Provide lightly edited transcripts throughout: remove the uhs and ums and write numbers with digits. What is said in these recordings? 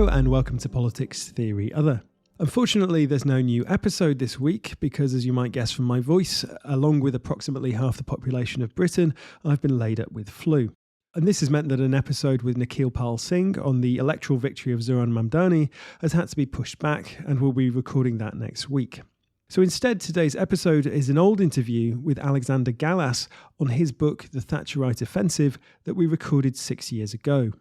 Hello and welcome to Politics Theory Other. Unfortunately, there's no new episode this week because, as you might guess from my voice, along with approximately half the population of Britain, I've been laid up with flu. And this has meant that an episode with Nikhil Singh on the electoral victory of Zoran Mamdani has had to be pushed back, and we'll be recording that next week. So instead, today's episode is an old interview with Alexander Gallas on his book, The Thatcherite Offensive, that we recorded 6 years ago.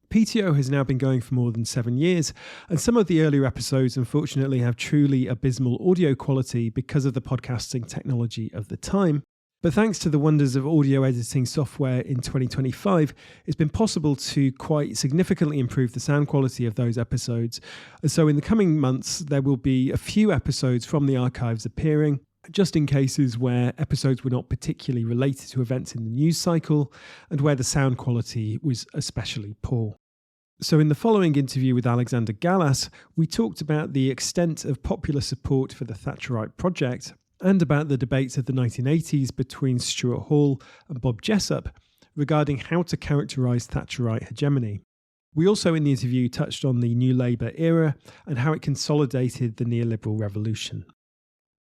PTO has now been going for more than 7 years, and some of the earlier episodes unfortunately have truly abysmal audio quality because of the podcasting technology of the time. But thanks to the wonders of audio editing software in 2025, it's been possible to quite significantly improve the sound quality of those episodes. And so in the coming months, there will be a few episodes from the archives appearing, just in cases where episodes were not particularly related to events in the news cycle and where the sound quality was especially poor. So in the following interview with Alexander Gallas, we talked about the extent of popular support for the Thatcherite project and about the debates of the 1980s between Stuart Hall and Bob Jessop regarding how to characterise Thatcherite hegemony. We also in the interview touched on the New Labour era and how it consolidated the neoliberal revolution.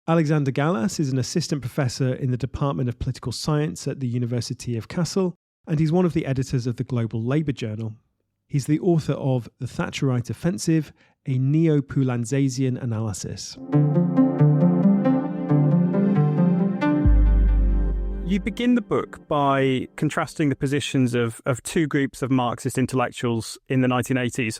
Alexander Gallas is an assistant professor in the Department of Political Science at the University of Kassel, and he's one of the editors of the Global Labour Journal. He's the author of The Thatcherite Offensive, a Neo-Poulantzasian Analysis. You begin the book by contrasting the positions of two groups of Marxist intellectuals in the 1980s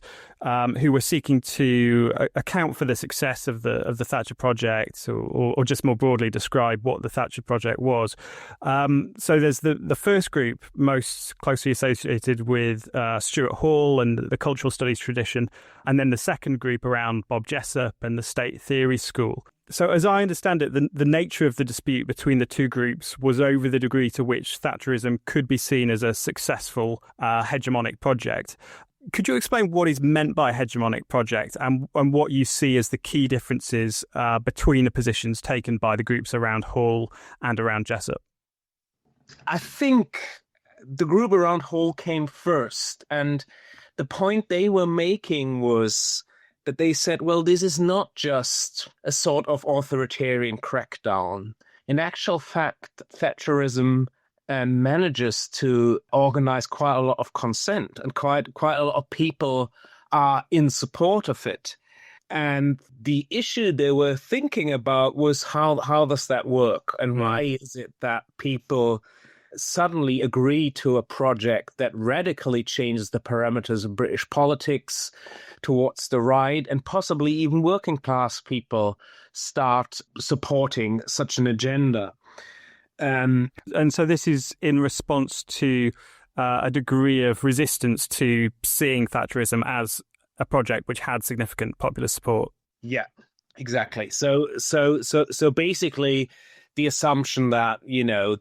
who were seeking to account for the success of the Thatcher project or just more broadly describe what the Thatcher project was. So there's the first group most closely associated with Stuart Hall and the cultural studies tradition, and then the second group around Bob Jessop and the state theory school. So as I understand it, the nature of the dispute between the two groups was over the degree to which Thatcherism could be seen as a successful hegemonic project. Could you explain what is meant by a hegemonic project and what you see as the key differences between the positions taken by the groups around Hall and around Jessop? I think the group around Hall came first, and the point they were making was that they said, well, this is not just a sort of authoritarian crackdown. In actual fact, Thatcherism manages to organize quite a lot of consent, and quite a lot of people are in support of it. And the issue they were thinking about was how does that work? And why is it that people suddenly agree to a project that radically changes the parameters of British politics towards the right, and possibly even working class people start supporting such an agenda. And so this is in response to a degree of resistance to seeing Thatcherism as a project which had significant popular support. Yeah, exactly. So basically, the assumption that,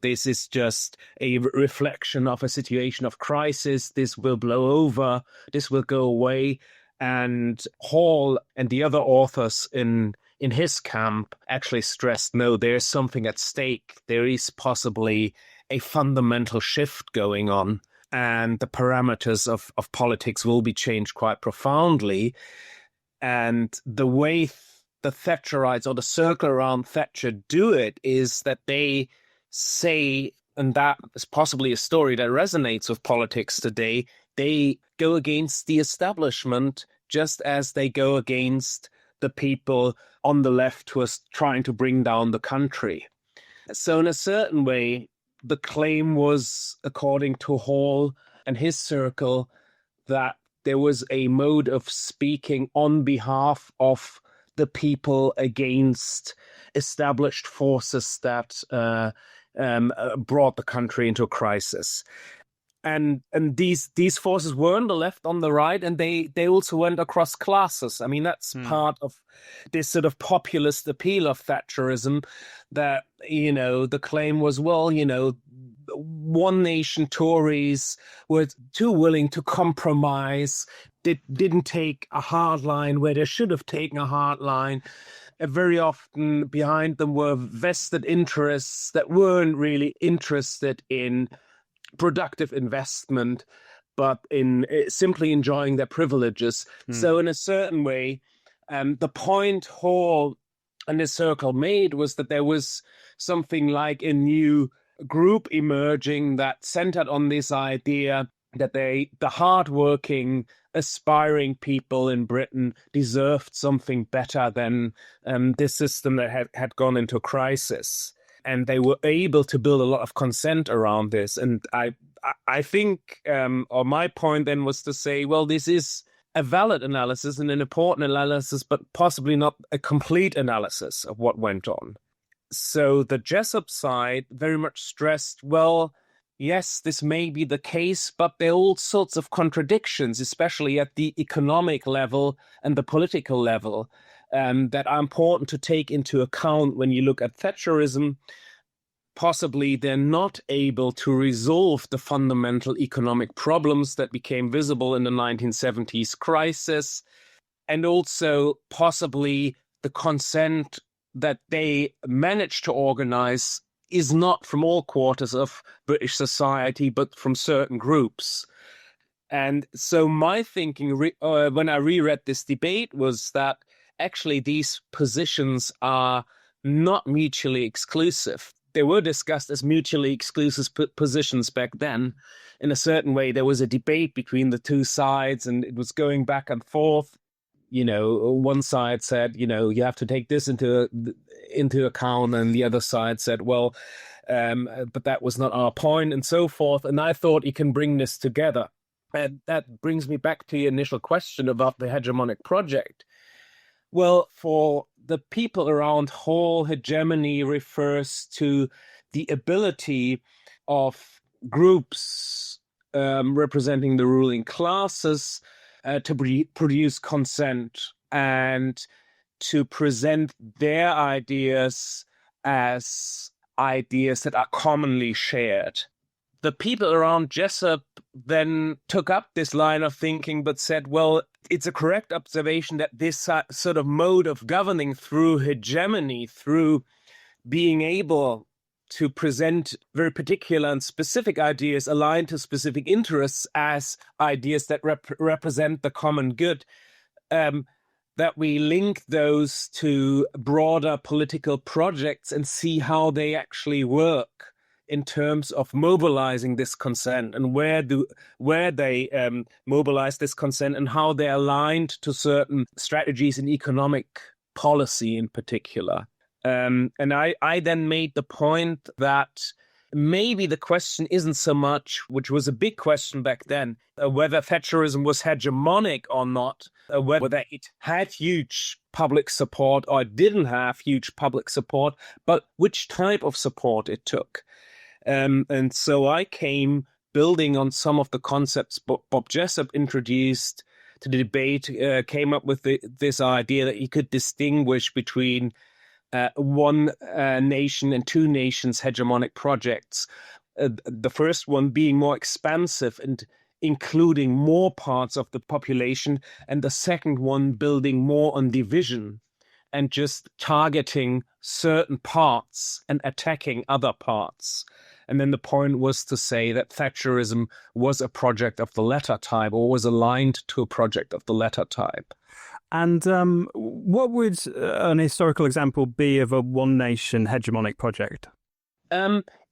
this is just a reflection of a situation of crisis, this will blow over, this will go away. And Hall and the other authors in his camp actually stressed, no, there's something at stake. There is possibly a fundamental shift going on, and the parameters of politics will be changed quite profoundly. And the way the Thatcherites or the circle around Thatcher do it is that they say, and that is possibly a story that resonates with politics today, they go against the establishment just as they go against the people on the left who are trying to bring down the country. So in a certain way, the claim was, according to Hall and his circle, that there was a mode of speaking on behalf of the people against established forces that brought the country into a crisis. And these forces were on the left, on the right, and they also went across classes. I mean, that's part of this sort of populist appeal of Thatcherism, that, the claim was, well, one nation Tories were too willing to compromise, didn't take a hard line where they should have taken a hard line. Very often behind them were vested interests that weren't really interested in productive investment, but in simply enjoying their privileges. So in a certain way, the point Hall and his circle made was that there was something like a new group emerging that centered on this idea that the hardworking, aspiring people in Britain deserved something better than this system that had gone into crisis. And they were able to build a lot of consent around this. And I think, or my point then was to say, well, this is a valid analysis and an important analysis, but possibly not a complete analysis of what went on. So the Jessop side very much stressed, well, yes, this may be the case, but there are all sorts of contradictions, especially at the economic level and the political level, that are important to take into account when you look at Thatcherism. Possibly they're not able to resolve the fundamental economic problems that became visible in the 1970s crisis, and also possibly the consent that they managed to organize is not from all quarters of British society, but from certain groups. And so my thinking when I reread this debate was that actually these positions are not mutually exclusive. They were discussed as mutually exclusive positions back then. In a certain way, there was a debate between the two sides, and it was going back and forth. You know, one side said, you know, you have to take this into account, and the other side said, well, but that was not our point, and so forth. And I thought you can bring this together. And that brings me back to your initial question about the hegemonic project. Well, for the people around Hall, hegemony refers to the ability of groups representing the ruling classes to produce consent and to present their ideas as ideas that are commonly shared. The people around Jessop then took up this line of thinking but said, well, it's a correct observation that this sort of mode of governing through hegemony, through being able to present very particular and specific ideas aligned to specific interests as ideas that represent the common good, that we link those to broader political projects and see how they actually work in terms of mobilizing this consent, and where they mobilize this consent and how they're aligned to certain strategies in economic policy in particular. And I then made the point that maybe the question isn't so much, which was a big question back then, whether Thatcherism was hegemonic or not, whether it had huge public support or it didn't have huge public support, but which type of support it took. And so I came building on some of the concepts Bob Jessop introduced to the debate, came up with this idea that you could distinguish between one nation and two nations hegemonic projects. The first one being more expansive and including more parts of the population, and the second one building more on division and just targeting certain parts and attacking other parts. And then the point was to say that Thatcherism was a project of the latter type, or was aligned to a project of the latter type. And what would an historical example be of a one-nation hegemonic project?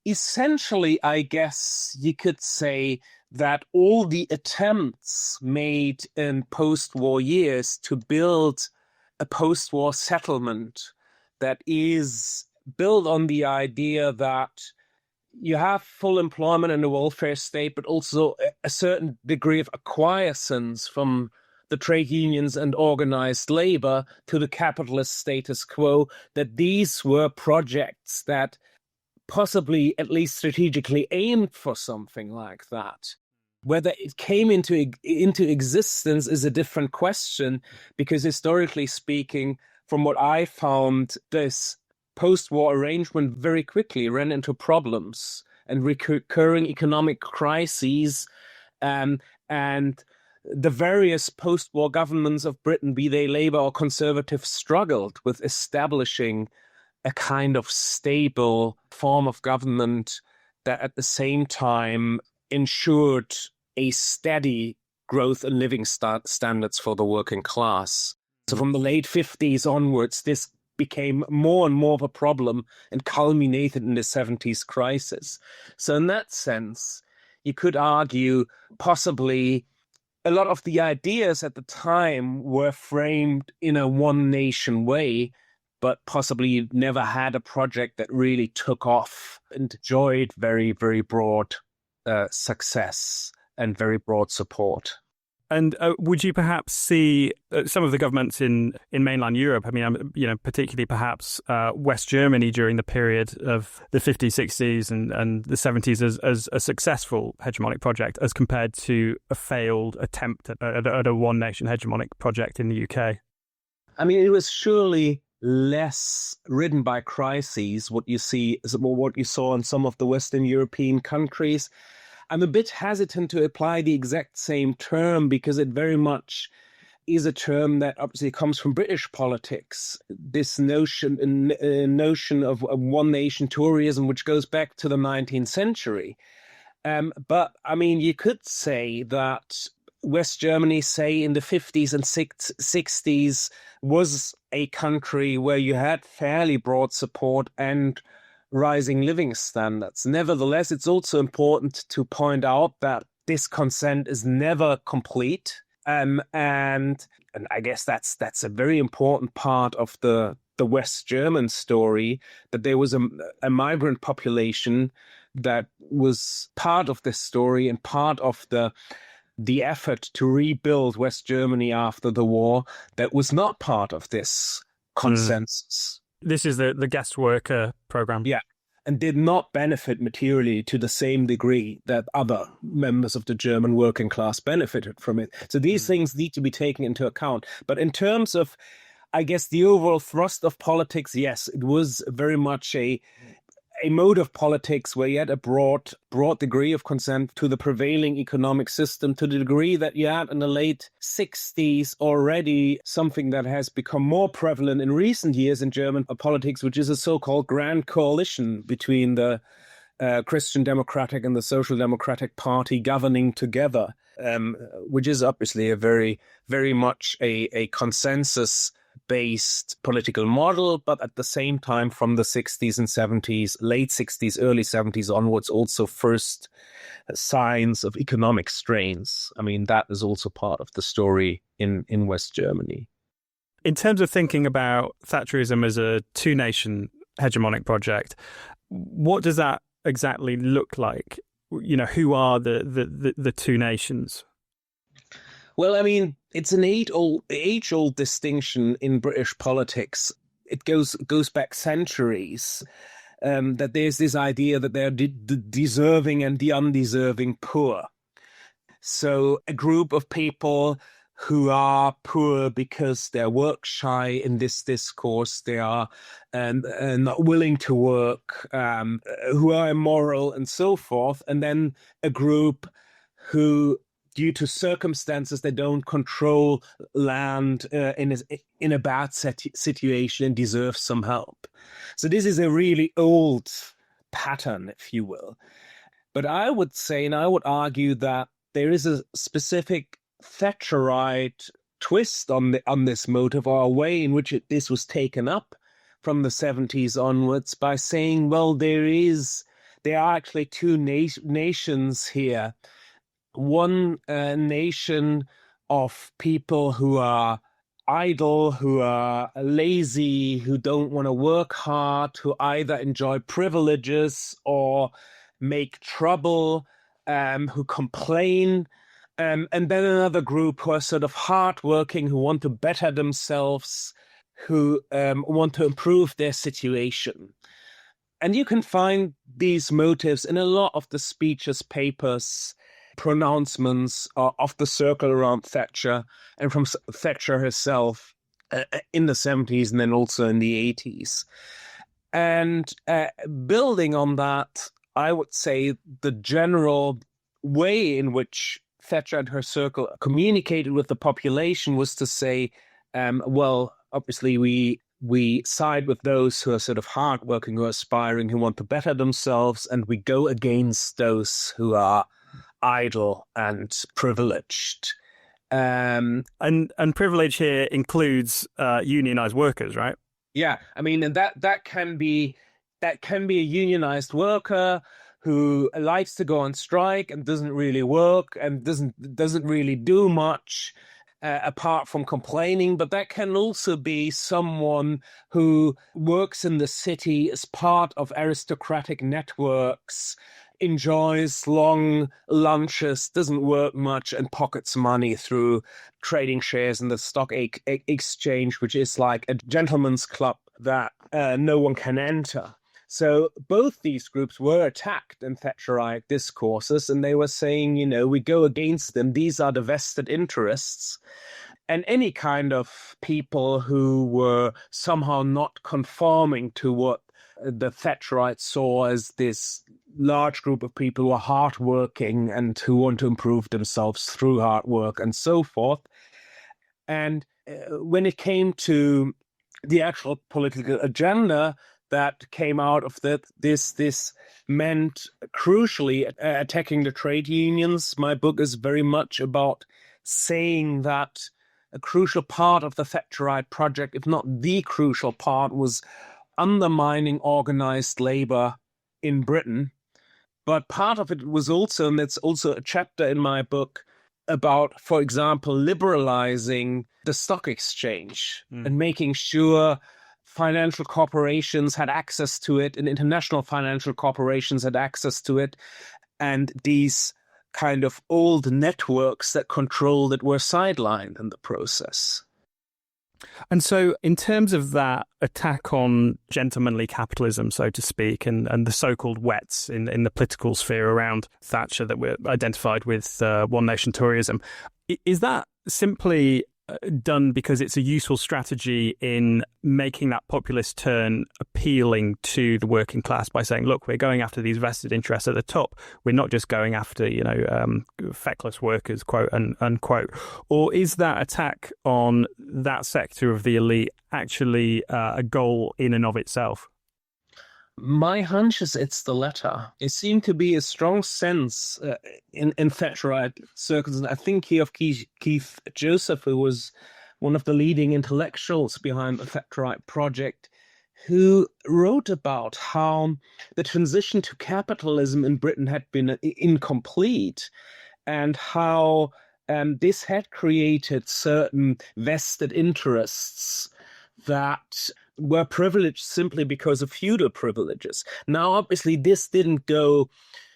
Essentially, I guess you could say that all the attempts made in post-war years to build a post-war settlement that is built on the idea that you have full employment in the welfare state, but also a certain degree of acquiescence from the trade unions and organized labor to the capitalist status quo, that these were projects that possibly at least strategically aimed for something like that. Whether it came into existence is a different question, because historically speaking, from what I found, this post-war arrangement very quickly ran into problems and recurring economic crises, and the various post-war governments of Britain, be they Labour or Conservative, struggled with establishing a kind of stable form of government that at the same time ensured a steady growth in living standards for the working class. So from the late 50s onwards, this became more and more of a problem and culminated in the 70s crisis. So in that sense, you could argue possibly a lot of the ideas at the time were framed in a one-nation way, but possibly never had a project that really took off and enjoyed very, very broad success and very broad support. And would you perhaps see some of the governments in mainland Europe, I mean, particularly perhaps West Germany during the period of the 50s, 60s and the 70s as a successful hegemonic project as compared to a failed attempt at a one-nation hegemonic project in the UK? I mean, it was surely less ridden by crises, what you saw in some of the Western European countries. I'm a bit hesitant to apply the exact same term because it very much is a term that obviously comes from British politics. This notion of one nation Toryism, which goes back to the 19th century. But I mean, you could say that West Germany, say in the 50s and 60s, was a country where you had fairly broad support and rising living standards. Nevertheless, it's also important to point out that this consent is never complete. And I guess that's a very important part of the West German story, that there was a migrant population that was part of this story and part of the effort to rebuild West Germany after the war that was not part of this consensus. This is the guest worker program. Yeah, and did not benefit materially to the same degree that other members of the German working class benefited from it. So these things need to be taken into account. But in terms of, I guess, the overall thrust of politics, yes, it was very much a mode of politics where you had a broad degree of consent to the prevailing economic system, to the degree that you had in the late 60s already something that has become more prevalent in recent years in German politics, which is a so-called grand coalition between the Christian Democratic and the Social Democratic Party governing together, which is obviously a very, very much a consensus-based political model, but at the same time from the 60s and 70s, late 60s, early 70s onwards, also first signs of economic strains. I mean, that is also part of the story in West Germany. In terms of thinking about Thatcherism as a two-nation hegemonic project, what does that exactly look like? You know, who are the two nations? Well, I mean, it's an age-old distinction in British politics. It goes back centuries, that there's this idea that they're the deserving and the undeserving poor. So a group of people who are poor because they're work shy in this discourse, they are not willing to work, who are immoral and so forth, and then a group who, due to circumstances, they don't control land in a bad situation and deserve some help. So this is a really old pattern, if you will. But I would say, and I would argue, that there is a specific Thatcherite twist on this motive, or a way in which this was taken up from the 70s onwards, by saying, well, there are actually two nations here. One nation of people who are idle, who are lazy, who don't want to work hard, who either enjoy privileges or make trouble, who complain, and then another group who are sort of hardworking, who want to better themselves, who want to improve their situation. And you can find these motives in a lot of the speeches, papers, pronouncements of the circle around Thatcher and from Thatcher herself in the 70s and then also in the 80s. And building on that, I would say the general way in which Thatcher and her circle communicated with the population was to say, well, obviously we side with those who are sort of hardworking, who are aspiring, who want to better themselves, and we go against those who are idle and privileged. And privilege here includes unionized workers, right? Yeah, I mean, and that can be a unionized worker who likes to go on strike and doesn't really work and doesn't really do much apart from complaining. But that can also be someone who works in the city as part of aristocratic networks, enjoys long lunches, doesn't work much, and pockets money through trading shares in the stock exchange, which is like a gentleman's club that no one can enter. So both these groups were attacked in Thatcherite discourses, and they were saying, we go against them. These are the vested interests. And any kind of people who were somehow not conforming to what the Thatcherites saw as this large group of people who are hardworking and who want to improve themselves through hard work and so forth. And when it came to the actual political agenda that came out of this meant crucially attacking the trade unions. My book is very much about saying that a crucial part of the Thatcherite project, if not the crucial part, was undermining organized labor in Britain. But part of it was also, and it's also a chapter in my book, about, for example, liberalizing the stock exchange and making sure financial corporations had access to it and international financial corporations had access to it. And these kind of old networks that controlled it were sidelined in the process. And so in terms of that attack on gentlemanly capitalism, so to speak, and the so-called wets in the political sphere around Thatcher that were identified with One Nation Toryism, is that simply done because it's a useful strategy in making that populist turn appealing to the working class by saying, look, we're going after these vested interests at the top. We're not just going after, feckless workers, quote unquote. Or is that attack on that sector of the elite actually a goal in and of itself? My hunch is it's the latter. It seemed to be a strong sense in Thatcherite circles, and I think here of Keith Jessop, who was one of the leading intellectuals behind the Thatcherite project, who wrote about how the transition to capitalism in Britain had been incomplete, and how this had created certain vested interests that were privileged simply because of feudal privileges. Now, obviously, this didn't go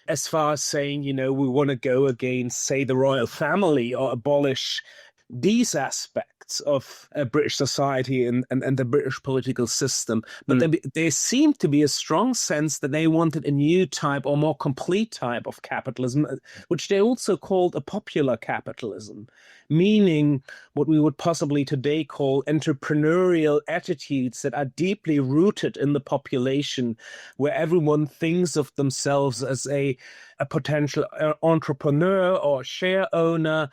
as far as saying, we want to go against, say, the royal family or abolish these aspects of British society and the British political system. But there seemed to be a strong sense that they wanted a new type or more complete type of capitalism, which they also called a popular capitalism, meaning what we would possibly today call entrepreneurial attitudes that are deeply rooted in the population, where everyone thinks of themselves as a potential entrepreneur or share owner,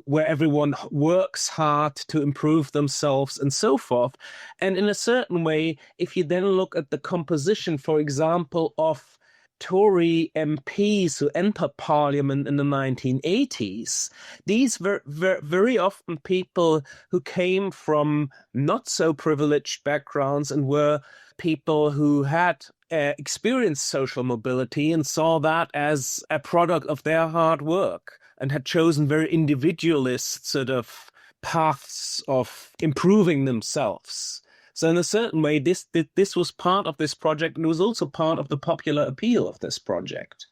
where everyone works hard to improve themselves and so forth. And in a certain way, if you then look at the composition, for example, of Tory MPs who entered Parliament in the 1980s, these were very often people who came from not so privileged backgrounds and were people who had experienced social mobility and saw that as a product of their hard work, and had chosen very individualist sort of paths of improving themselves. So in a certain way, this was part of this project, and it was also part of the popular appeal of this project.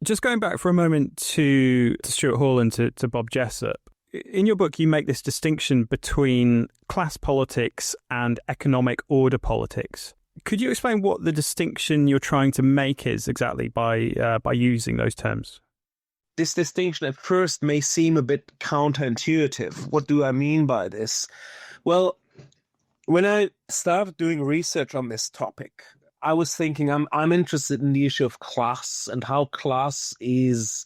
Just going back for a moment to Stuart Hall and to Bob Jessop, in your book you make this distinction between class politics and economic order politics. Could you explain what the distinction you're trying to make is exactly by using those terms? This distinction at first may seem a bit counterintuitive. What do I mean by this? Well, when I started doing research on this topic, I was thinking I'm interested in the issue of class and how class is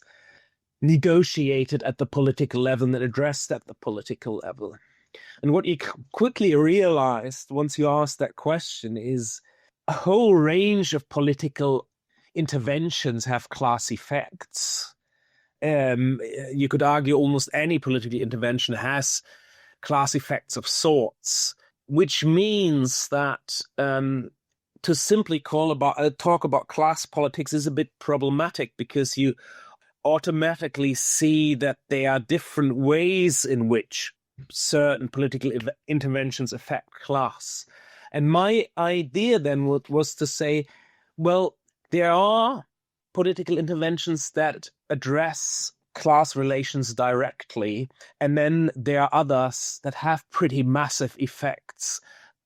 negotiated at the political level and addressed at the political level. And what you quickly realized once you asked that question is a whole range of political interventions have class effects. you could argue almost any political intervention has class effects of sorts, which means that to simply talk about class politics is a bit problematic, because you automatically see that there are different ways in which certain political interventions affect class. And my idea then was to say, well, there are political interventions that address class relations directly, and then there are others that have pretty massive effects,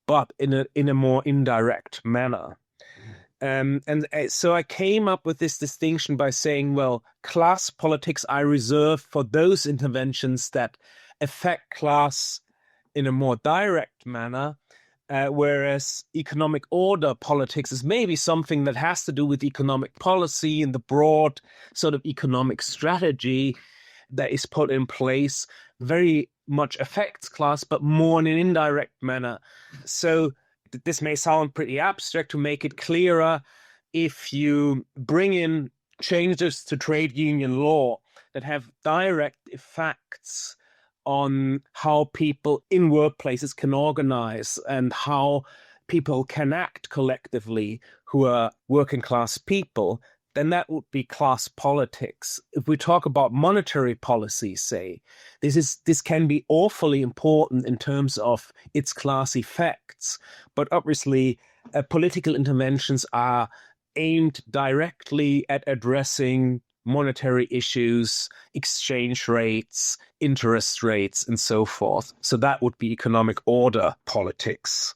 but in a more indirect manner. So I came up with this distinction by saying, well, class politics I reserve for those interventions that affect class in a more direct manner, whereas economic order politics is maybe something that has to do with economic policy and the broad sort of economic strategy that is put in place, very much affects class, but more in an indirect manner. So this may sound pretty abstract. To make it clearer, if you bring in changes to trade union law that have direct effects on how people in workplaces can organize and how people can act collectively who are working class people, then that would be class politics. If we talk about monetary policy, say, this can be awfully important in terms of its class effects, but obviously political interventions are aimed directly at addressing monetary issues, exchange rates, interest rates, and so forth. So that would be economic order politics.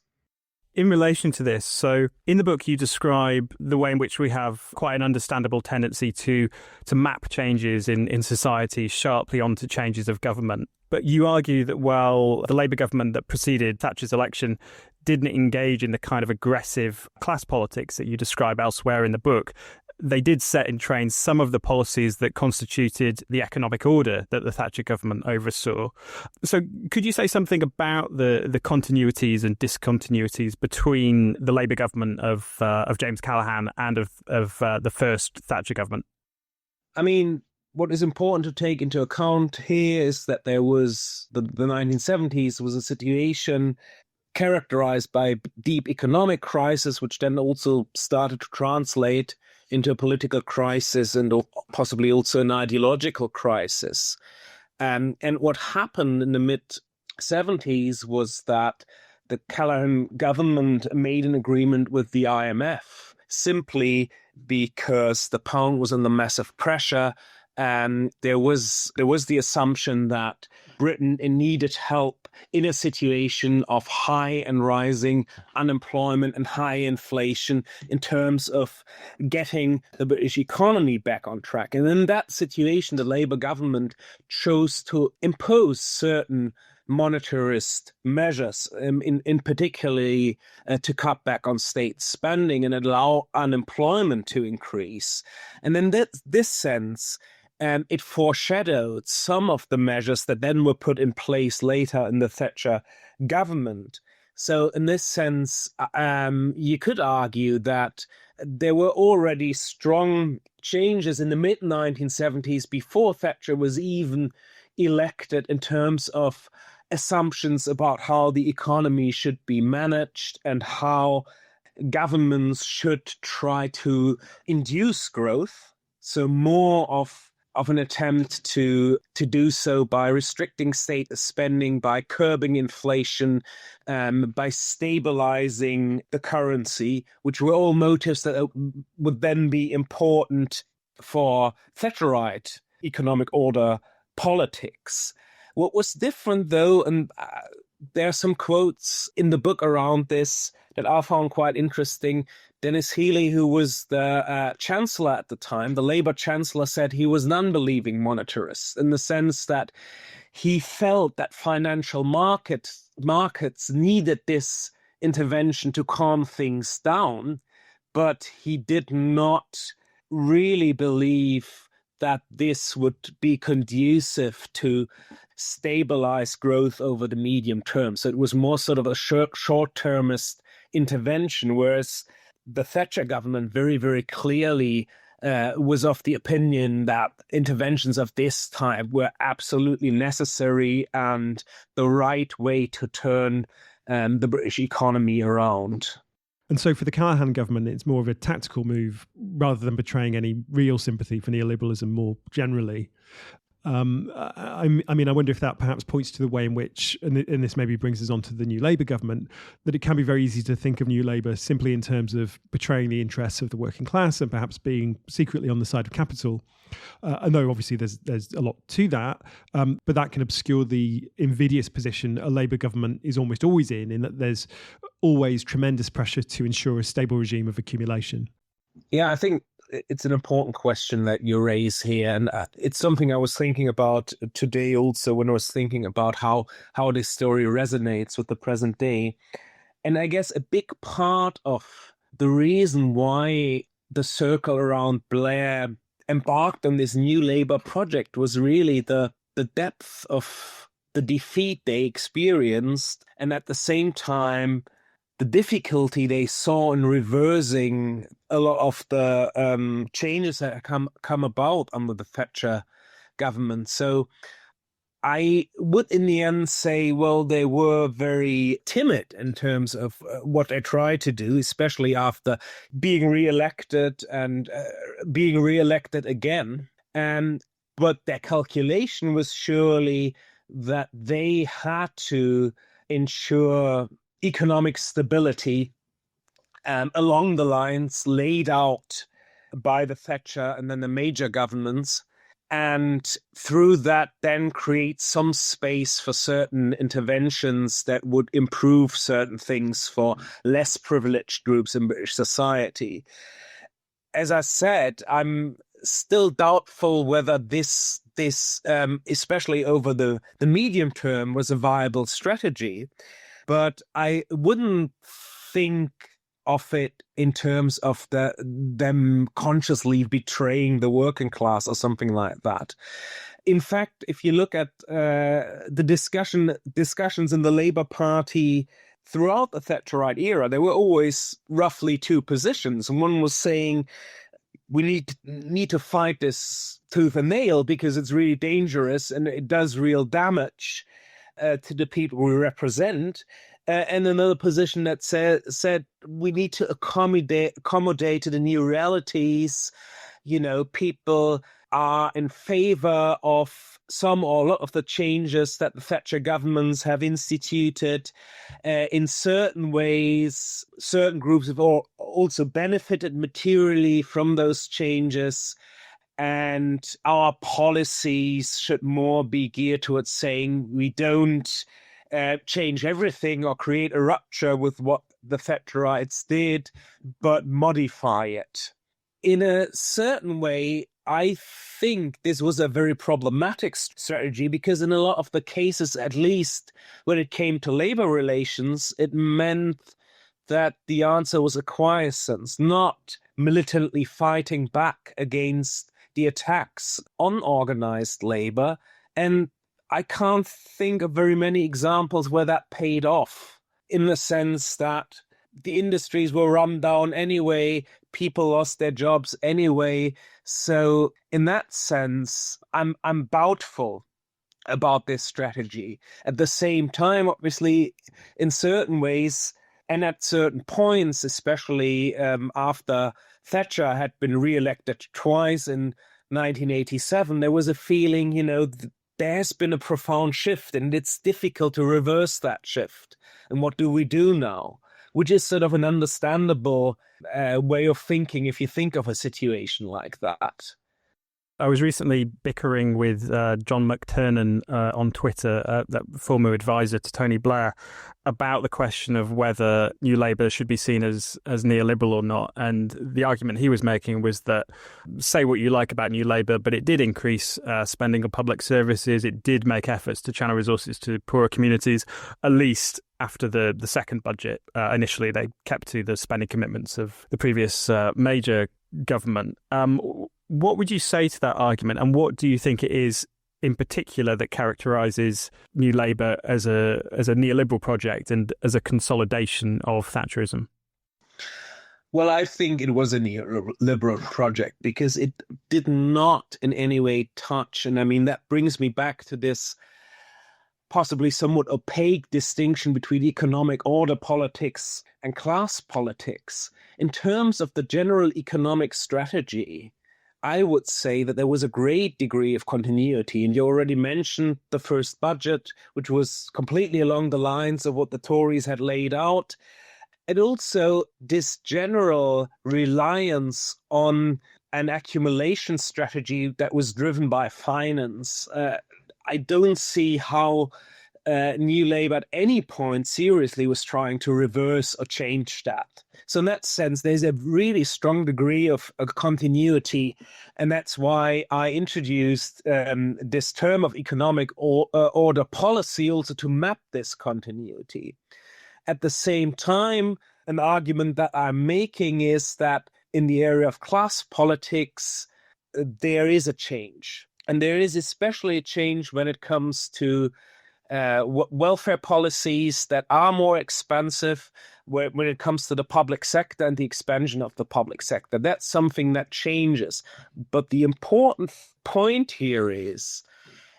In relation to this, so in the book you describe the way in which we have quite an understandable tendency to map changes in society sharply onto changes of government. But you argue that while the Labour government that preceded Thatcher's election didn't engage in the kind of aggressive class politics that you describe elsewhere in the book, they did set in train some of the policies that constituted the economic order that the Thatcher government oversaw. So could you say something about the continuities and discontinuities between the Labour government of James Callaghan and of the first Thatcher government? I mean, what is important to take into account here is that there was the 1970s was a situation characterized by deep economic crisis, which then also started to translate into a political crisis and possibly also an ideological crisis. And what happened in the mid-70s was that the Callaghan government made an agreement with the IMF simply because the pound was under massive pressure. And there was the assumption that Britain needed help in a situation of high and rising unemployment and high inflation in terms of getting the British economy back on track. And in that situation, the Labour government chose to impose certain monetarist measures, in particularly to cut back on state spending and allow unemployment to increase. And in this sense, it foreshadowed some of the measures that then were put in place later in the Thatcher government. So in this sense, you could argue that there were already strong changes in the mid-1970s before Thatcher was even elected in terms of assumptions about how the economy should be managed and how governments should try to induce growth. So more of an attempt to do so by restricting state spending, by curbing inflation, by stabilizing the currency, which were all motives that would then be important for Thatcherite economic order politics. What was different, though, and there are some quotes in the book around this that I found quite interesting. Dennis Healey, who was the chancellor at the time, the Labour chancellor, said he was an unbelieving monetarist in the sense that he felt that financial markets needed this intervention to calm things down, but he did not really believe that this would be conducive to stabilize growth over the medium term. So it was more sort of a short-termist intervention, whereas the Thatcher government very, very clearly was of the opinion that interventions of this type were absolutely necessary and the right way to turn the British economy around. And so for the Callaghan government, it's more of a tactical move rather than betraying any real sympathy for neoliberalism more generally. I mean, I wonder if that perhaps points to the way in which, and this maybe brings us on to the New Labour government, that it can be very easy to think of New Labour simply in terms of betraying the interests of the working class and perhaps being secretly on the side of capital. I know obviously there's a lot to that, but that can obscure the invidious position a Labour government is almost always in that there's always tremendous pressure to ensure a stable regime of accumulation. Yeah, I think it's an important question that you raise here. And it's something I was thinking about today also when I was thinking about how this story resonates with the present day. And I guess a big part of the reason why the circle around Blair embarked on this New Labour project was really the depth of the defeat they experienced, and at the same time, the difficulty they saw in reversing a lot of the changes that come about under the Thatcher government. So I would in the end say, well, they were very timid in terms of what they tried to do, especially after being re-elected and being re-elected again. But their calculation was surely that they had to ensure economic stability along the lines laid out by the Thatcher and then the major governments, and through that then create some space for certain interventions that would improve certain things for less privileged groups in British society. As I said, I'm still doubtful whether this especially over the medium term, was a viable strategy. But I wouldn't think of it in terms of them consciously betraying the working class or something like that. In fact, if you look at the discussions in the Labour Party throughout the Thatcherite era, there were always roughly two positions. And one was saying, we need to fight this tooth and nail because it's really dangerous and it does real damage to the people we represent. And another position that said we need to accommodate to the new realities. You know, people are in favor of some or a lot of the changes that the Thatcher governments have instituted. In certain ways, certain groups have also benefited materially from those changes. And our policies should more be geared towards saying we don't change everything or create a rupture with what the Thatcherites did, but modify it. In a certain way, I think this was a very problematic strategy because in a lot of the cases, at least when it came to labor relations, it meant that the answer was acquiescence, not militantly fighting back against the attacks on organized labor. And I can't think of very many examples where that paid off, in the sense that the industries were run down anyway, people lost their jobs anyway. So in that sense, I'm doubtful about this strategy. At the same time, obviously, in certain ways and at certain points, especially after Thatcher had been re-elected twice in 1987, there was a feeling, there's been a profound shift and it's difficult to reverse that shift. And what do we do now? Which is sort of an understandable way of thinking if you think of a situation like that. I was recently bickering with John McTernan on Twitter, that former advisor to Tony Blair, about the question of whether New Labour should be seen as neoliberal or not. And the argument he was making was that, say what you like about New Labour, but it did increase spending on public services. It did make efforts to channel resources to poorer communities, at least after the second budget. Initially, they kept to the spending commitments of the previous major government. What would you say to that argument, and what do you think it is in particular that characterises New Labour as a neoliberal project and as a consolidation of Thatcherism? Well, I think it was a neoliberal project because it did not in any way touch, and I mean, that brings me back to this possibly somewhat opaque distinction between economic order politics and class politics. In terms of the general economic strategy, I would say that there was a great degree of continuity. And you already mentioned the first budget, which was completely along the lines of what the Tories had laid out. And also this general reliance on an accumulation strategy that was driven by finance. I don't see how New Labour at any point seriously was trying to reverse or change that. So in that sense, there's a really strong degree of continuity. And that's why I introduced this term of economic order policy also to map this continuity. At the same time, an argument that I'm making is that in the area of class politics, there is a change. And there is especially a change when it comes to welfare policies that are more expensive, when it comes to the public sector and the expansion of the public sector. That's something that changes. But the important point here is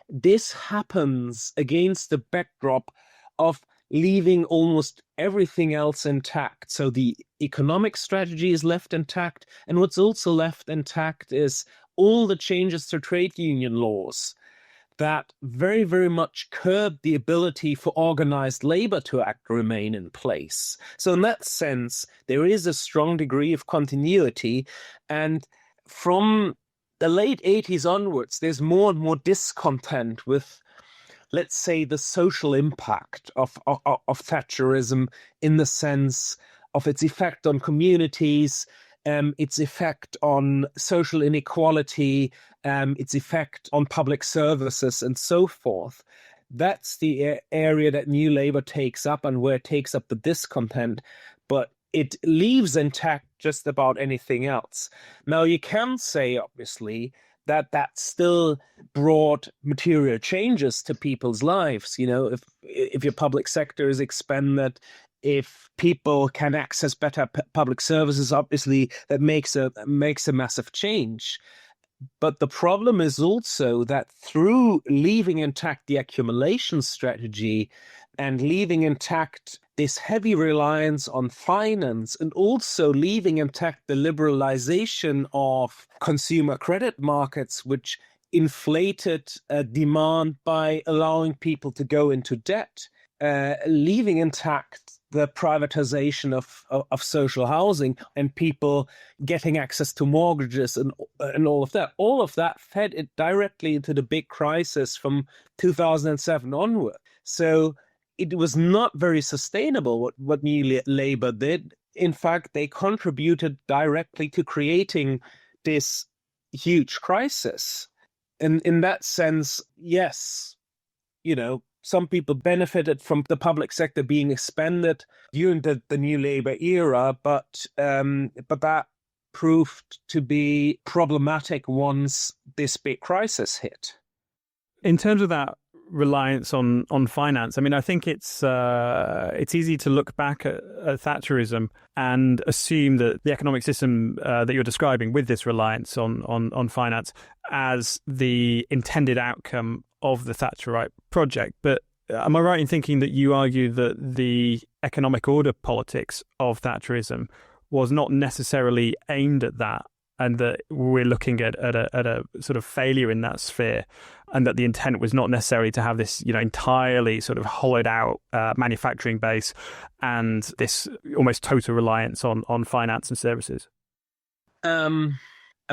this happens against the backdrop of leaving almost everything else intact. So the economic strategy is left intact. And what's also left intact is all the changes to trade union laws that very, very much curb the ability for organized labor to remain in place. So in that sense, there is a strong degree of continuity. And from the late 80s onwards, there's more and more discontent with, let's say, the social impact of Thatcherism in the sense of its effect on communities, its effect on social inequality, its effect on public services, and so forth. That's the area that New Labour takes up and where it takes up the discontent, but it leaves intact just about anything else. Now, you can say, obviously, that still brought material changes to people's lives. You know, if your public sector is expanded, if people can access better public services, obviously that makes a massive change. But the problem is also that through leaving intact the accumulation strategy and leaving intact this heavy reliance on finance and also leaving intact the liberalization of consumer credit markets, which inflated demand by allowing people to go into debt, leaving intact the privatization of social housing and people getting access to mortgages and all of that. All of that fed it directly into the big crisis from 2007 onward. So it was not very sustainable what New Labour did. In fact, they contributed directly to creating this huge crisis. And in that sense, yes, you know, some people benefited from the public sector being expanded during the New Labour era, but that proved to be problematic once this big crisis hit. In terms of that reliance on finance, I mean, I think it's easy to look back at Thatcherism and assume that the economic system that you're describing with this reliance on finance as the intended outcome of the Thatcherite project. But am I right in thinking that you argue that the economic order politics of Thatcherism was not necessarily aimed at that, and that we're looking at a sort of failure in that sphere, and that the intent was not necessarily to have this, you know, entirely sort of hollowed out manufacturing base and this almost total reliance on finance and services? I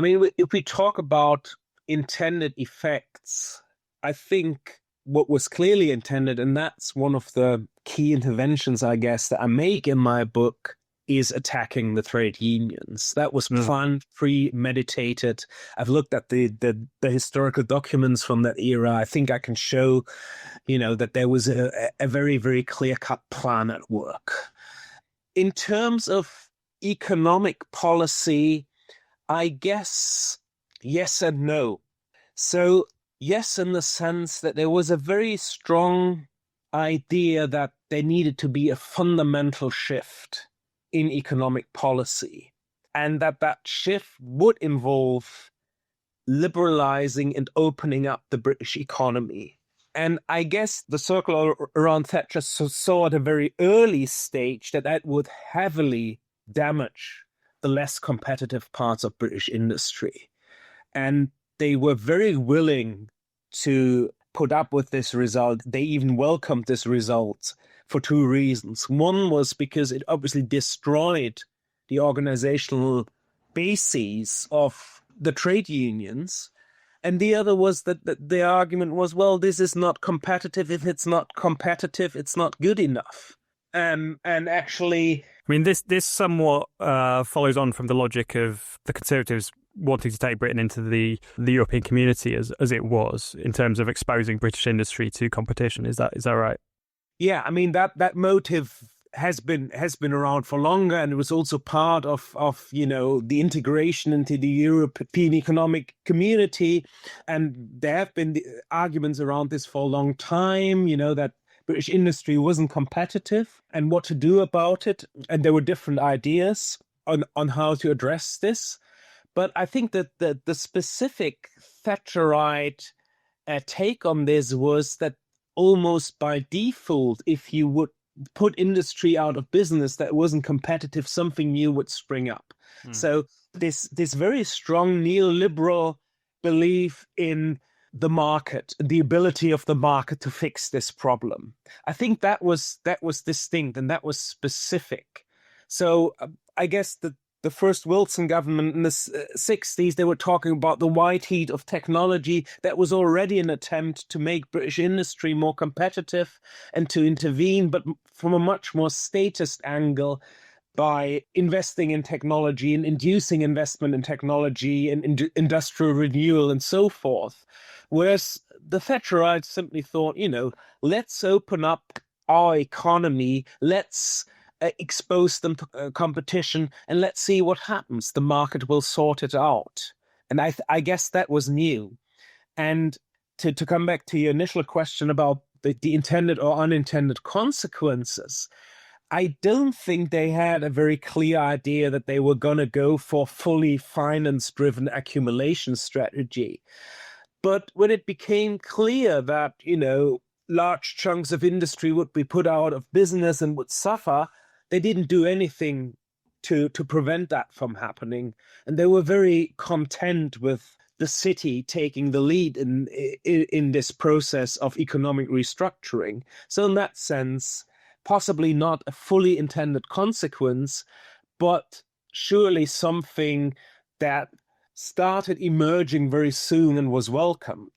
mean, if we talk about intended effects, I think what was clearly intended, and that's one of the key interventions, I guess, that I make in my book, is attacking the trade unions. That was planned, premeditated. I've looked at the historical documents from that era. I think I can show, you know, that there was a very, very clear-cut plan at work. In terms of economic policy, I guess yes and no. So yes, in the sense that there was a very strong idea that there needed to be a fundamental shift in economic policy. and that shift would involve liberalizing and opening up the British economy. And I guess the circle around Thatcher saw at a very early stage that would heavily damage the less competitive parts of British industry. And they were very willing to put up with this result. They even welcomed this result for two reasons. One was because it obviously destroyed the organizational bases of the trade unions. And the other was that the argument was, well, this is not competitive. If it's not competitive, it's not good enough. And actually, I mean, this somewhat follows on from the logic of the Conservatives wanting to take Britain into the European community as it was, in terms of exposing British industry to competition. Is that right? Yeah, I mean, that motive has been around for longer, and it was also part of the integration into the European economic community. And there have been the arguments around this for a long time, that British industry wasn't competitive and what to do about it. And there were different ideas on how to address this. But I think that the specific Thatcherite take on this was that almost by default, if you would put industry out of business that wasn't competitive, something new would spring up. So this very strong neoliberal belief in the market, the ability of the market to fix this problem, I think that was distinct and that was specific. So I guess the first Wilson government in the 60s, they were talking about the white heat of technology. That was already an attempt to make British industry more competitive and to intervene, but from a much more statist angle, by investing in technology and inducing investment in technology and industrial renewal and so forth. Whereas the Thatcherites simply thought, let's open up our economy, let's expose them to competition, and let's see what happens. The market will sort it out. And I guess that was new. And to come back to your initial question about the intended or unintended consequences, I don't think they had a very clear idea that they were going to go for fully finance-driven accumulation strategy. But when it became clear that, large chunks of industry would be put out of business and would suffer, they didn't do anything to prevent that from happening. And they were very content with the city taking the lead in this process of economic restructuring. So in that sense, possibly not a fully intended consequence, but surely something that started emerging very soon and was welcomed.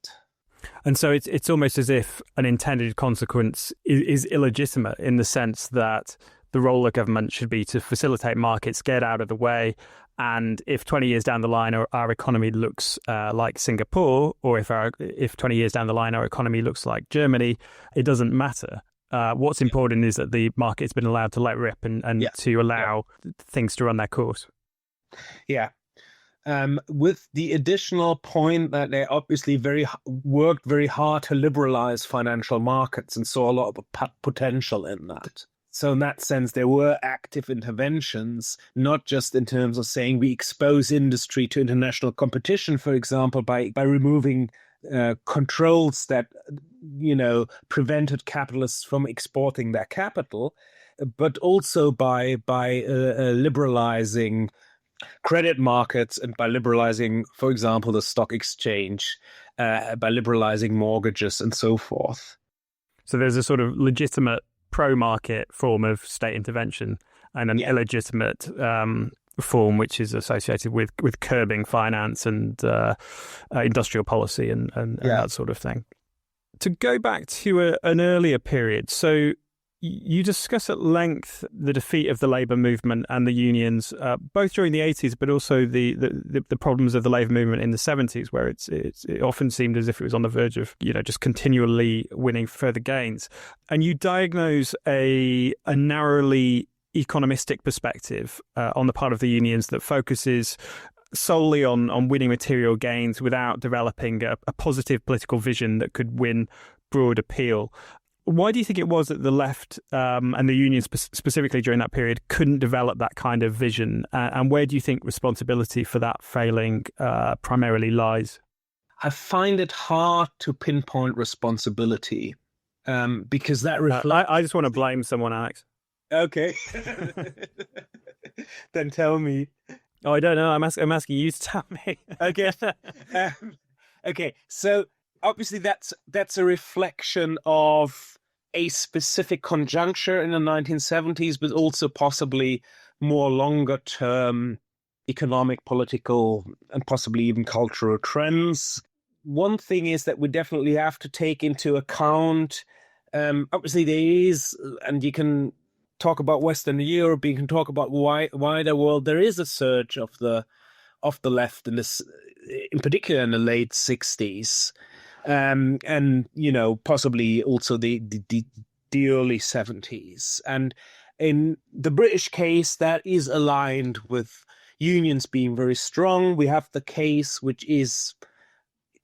And so it's almost as if an intended consequence is illegitimate, in the sense that the role of government should be to facilitate markets, get out of the way. And if 20 years down the line our economy looks like Singapore, or if 20 years down the line our economy looks like Germany, it doesn't matter. What's important is that the market's been allowed to let rip and to allow things to run their course. Yeah. With the additional point that they obviously worked very hard to liberalize financial markets and saw a lot of potential in that. So in that sense, there were active interventions, not just in terms of saying we expose industry to international competition, for example, by removing controls that, prevented capitalists from exporting their capital, but also by liberalizing credit markets and by liberalizing, for example, the stock exchange, by liberalizing mortgages and so forth. So there's a sort of legitimate pro-market form of state intervention and an illegitimate form which is associated with curbing finance and industrial policy and that sort of thing. To go back to an earlier period, so you discuss at length the defeat of the labour movement and the unions, both during the 80s, but also the problems of the labour movement in the 70s, where it often seemed as if it was on the verge of, just continually winning further gains. And you diagnose a narrowly economistic perspective on the part of the unions that focuses solely on winning material gains without developing a positive political vision that could win broad appeal. Why do you think it was that the left and the unions specifically during that period couldn't develop that kind of vision? And where do you think responsibility for that failing primarily lies? I find it hard to pinpoint responsibility because that reflects... I just want to blame someone, Alex. Okay. Then tell me. Oh, I don't know. I'm asking you to tell me. Okay. Okay. So obviously that's a reflection of a specific conjuncture in the 1970s, but also possibly more longer term economic, political, and possibly even cultural trends. One thing is that we definitely have to take into account, obviously there is, and you can talk about Western Europe, you can talk about wider world, there is a surge of the left in this, in particular in the late 60s, and possibly also the early 70s. And in the British case, that is aligned with unions being very strong. We have the case which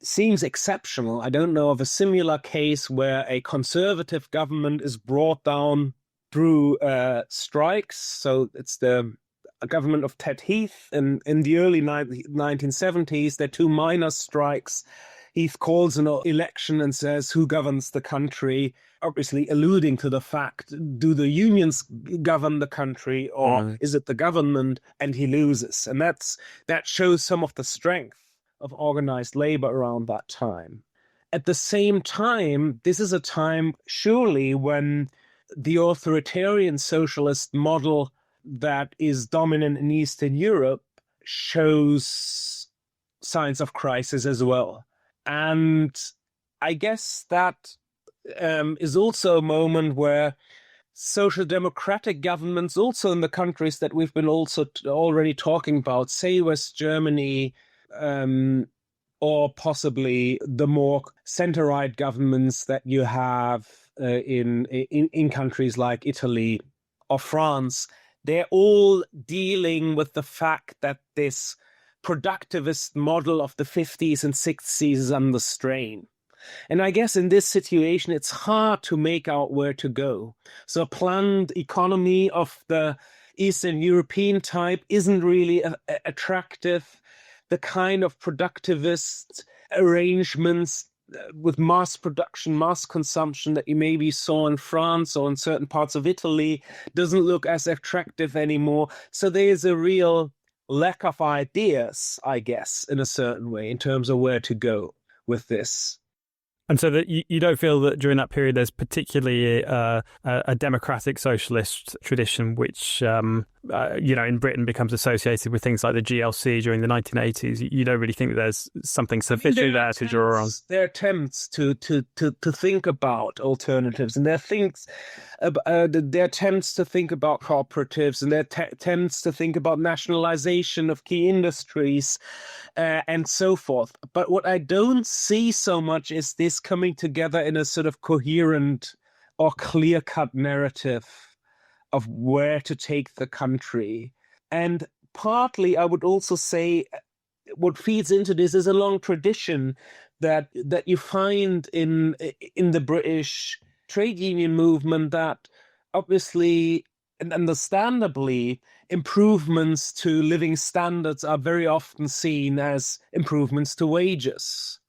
seems exceptional. I don't know of a similar case where a conservative government is brought down through strikes. So it's the government of Ted Heath in the early 1970s. There are two minor strikes. Heath calls an election and says, who governs the country? Obviously alluding to the fact, do the unions govern the country or is it the government? And he loses. And that shows some of the strength of organized labor around that time. At the same time, this is a time surely when the authoritarian socialist model that is dominant in Eastern Europe shows signs of crisis as well. And I guess that is also a moment where social democratic governments, also in the countries that we've been also already talking about, say West Germany, or possibly the more center-right governments that you have in countries like Italy or France, they're all dealing with the fact that this productivist model of the 50s and 60s is under strain. And I guess in this situation, it's hard to make out where to go. So a planned economy of the Eastern European type isn't really attractive. The kind of productivist arrangements with mass production, mass consumption that you maybe saw in France or in certain parts of Italy doesn't look as attractive anymore. So there is a real lack of ideas, I guess, in a certain way, in terms of where to go with this. And so that you don't feel that during that period there's particularly a democratic socialist tradition which, in Britain becomes associated with things like the GLC during the 1980s. You don't really think that there's something sufficient there to draw on? There are attempts to think about alternatives, and there are attempts to think about cooperatives, and there are attempts to think about nationalization of key industries, and so forth. But what I don't see so much is this coming together in a sort of coherent or clear-cut narrative of where to take the country. And partly, I would also say, what feeds into this is a long tradition that you find in the British trade union movement, that obviously and understandably improvements to living standards are very often seen as improvements to wages.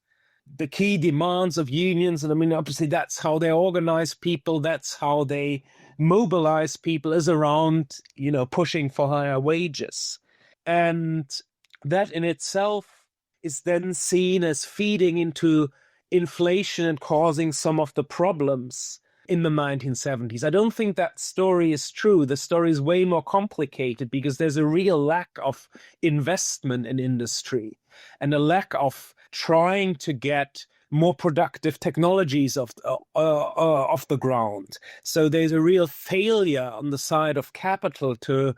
The key demands of unions, and I mean, obviously that's how they organize people, that's how they mobilize people, is around, pushing for higher wages. And that in itself is then seen as feeding into inflation and causing some of the problems in the 1970s. I don't think that story is true. The story is way more complicated because there's a real lack of investment in industry and a lack of trying to get more productive technologies off the ground. So there's a real failure on the side of capital to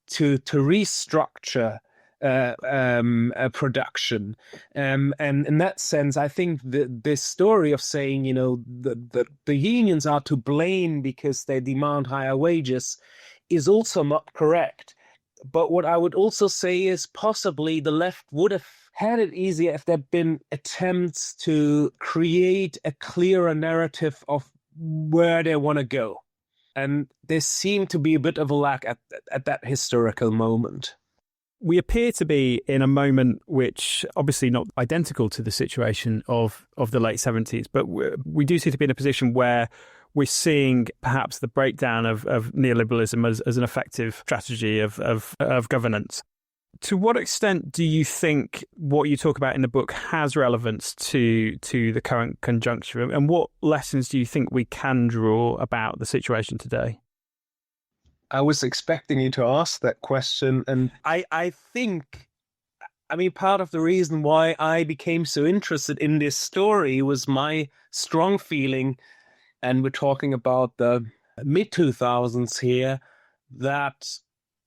restructure production. And in that sense, I think this story of saying, the unions are to blame because they demand higher wages is also not correct. But what I would also say is possibly the left would have had it easier if there had been attempts to create a clearer narrative of where they want to go. And there seemed to be a bit of a lack at that historical moment. We appear to be in a moment which obviously not identical to the situation of the late 70s, but we do seem to be in a position where we're seeing perhaps the breakdown of neoliberalism as an effective strategy of governance. To what extent do you think what you talk about in the book has relevance to the current conjuncture? And what lessons do you think we can draw about the situation today? I was expecting you to ask that question. And I think, part of the reason why I became so interested in this story was my strong feeling, and we're talking about the mid-2000s here, that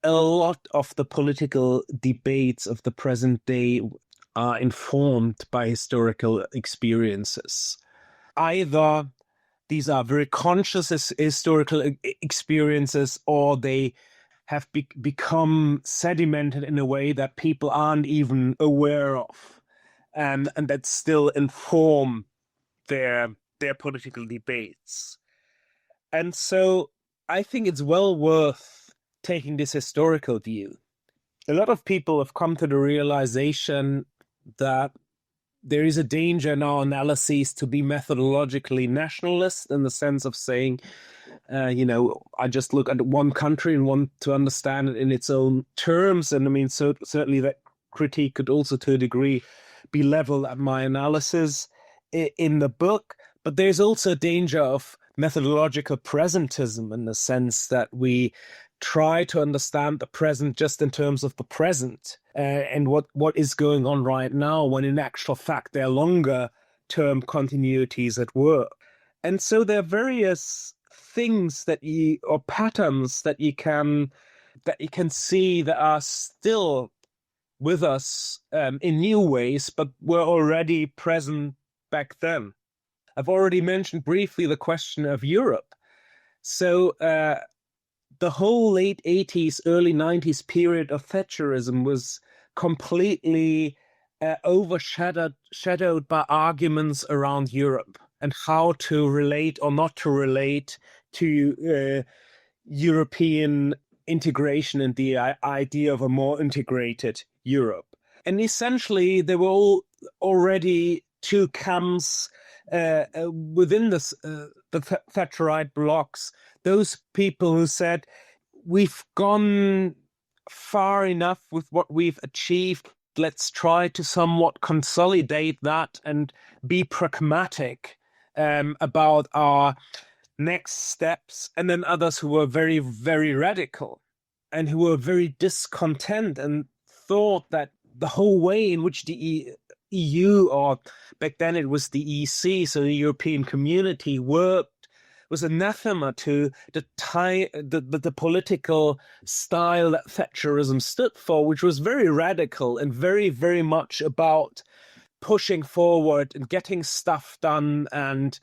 a lot of the political debates of the present day are informed by historical experiences. Either these are very conscious historical experiences, or they have become sedimented in a way that people aren't even aware of, and that still inform their political debates. And so I think it's well worth taking this historical view. A lot of people have come to the realization that there is a danger in our analyses to be methodologically nationalist, in the sense of saying, I just look at one country and want to understand it in its own terms. And certainly that critique could also to a degree be leveled at my analysis in the book. But there's also a danger of methodological presentism, in the sense that we try to understand the present just in terms of the present and what is going on right now, when in actual fact there are longer term continuities at work. And so there are various things or patterns that you can see that are still with us in new ways, but were already present back then. I've already mentioned briefly the question of Europe. So the whole late 80s, early 90s period of Thatcherism was completely overshadowed by arguments around Europe and how to relate or not to relate to European integration and the idea of a more integrated Europe. And essentially, there were already two camps within the Thatcherite blocks. Those people who said, we've gone far enough with what we've achieved, let's try to somewhat consolidate that and be pragmatic about our next steps. And then others who were very, very radical and who were very discontent and thought that the whole way in which the EU, or back then it was the EC, so the European Community, worked was anathema to the political style that Thatcherism stood for, which was very radical and very, very much about pushing forward and getting stuff done and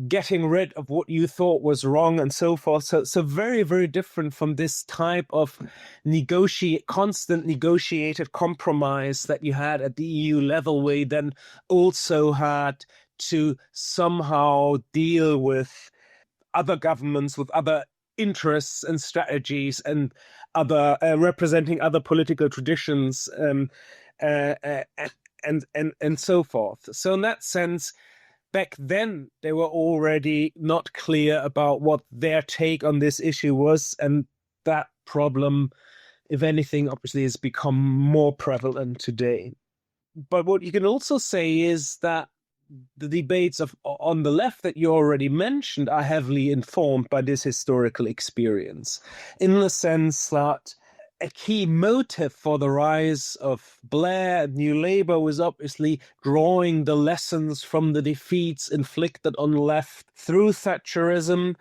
getting rid of what you thought was wrong and so forth. So very, very different from this type of constant negotiated compromise that you had at the EU level, where you then also had to somehow deal with other governments with other interests and strategies and other representing other political traditions and so forth. So in that sense, back then, they were already not clear about what their take on this issue was. And that problem, if anything, obviously has become more prevalent today. But what you can also say is that the debates on the left that you already mentioned are heavily informed by this historical experience, in the sense that a key motive for the rise of Blair and New Labour was obviously drawing the lessons from the defeats inflicted on the left through Thatcherism,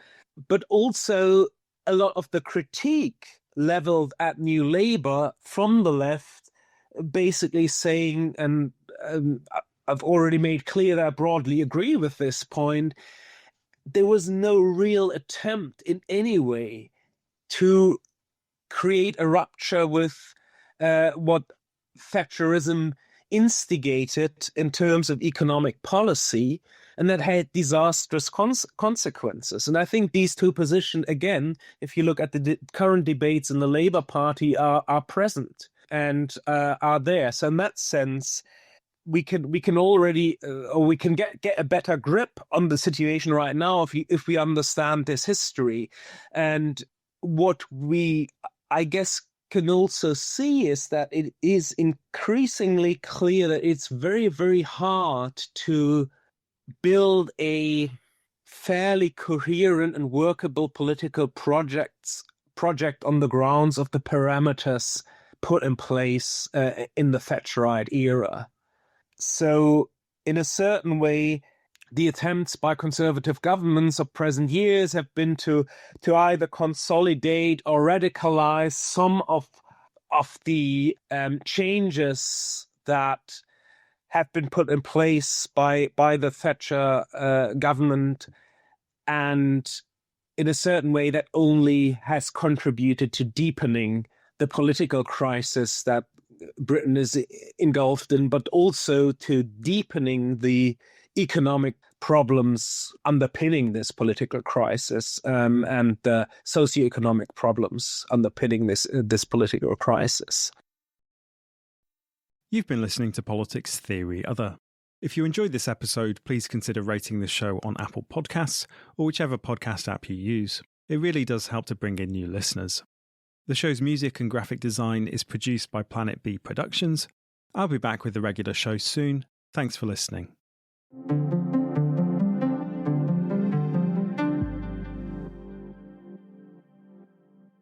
but also a lot of the critique leveled at New Labour from the left, basically saying, and I've already made clear that I broadly agree with this point, there was no real attempt in any way to create a rupture with what Thatcherism instigated in terms of economic policy, and that had disastrous consequences. And I think these two positions, again, if you look at the current debates in the Labour Party, are present and are there. So in that sense, we can already or we can get a better grip on the situation right now if we understand this history. And what we, I guess, can also see is that it is increasingly clear that it's very, very hard to build a fairly coherent and workable political project on the grounds of the parameters put in place in the Thatcherite era. So in a certain way, the attempts by conservative governments of present years have been to either consolidate or radicalize some of the changes that have been put in place by the Thatcher government, and in a certain way that only has contributed to deepening the political crisis that Britain is engulfed in, but also to deepening the economic problems underpinning this political crisis, and the socioeconomic problems underpinning this political crisis. You've been listening to Politics Theory Other. If you enjoyed this episode, please consider rating the show on Apple Podcasts or whichever podcast app you use. It really does help to bring in new listeners. The show's music and graphic design is produced by Planet B Productions. I'll be back with the regular show soon. Thanks for listening.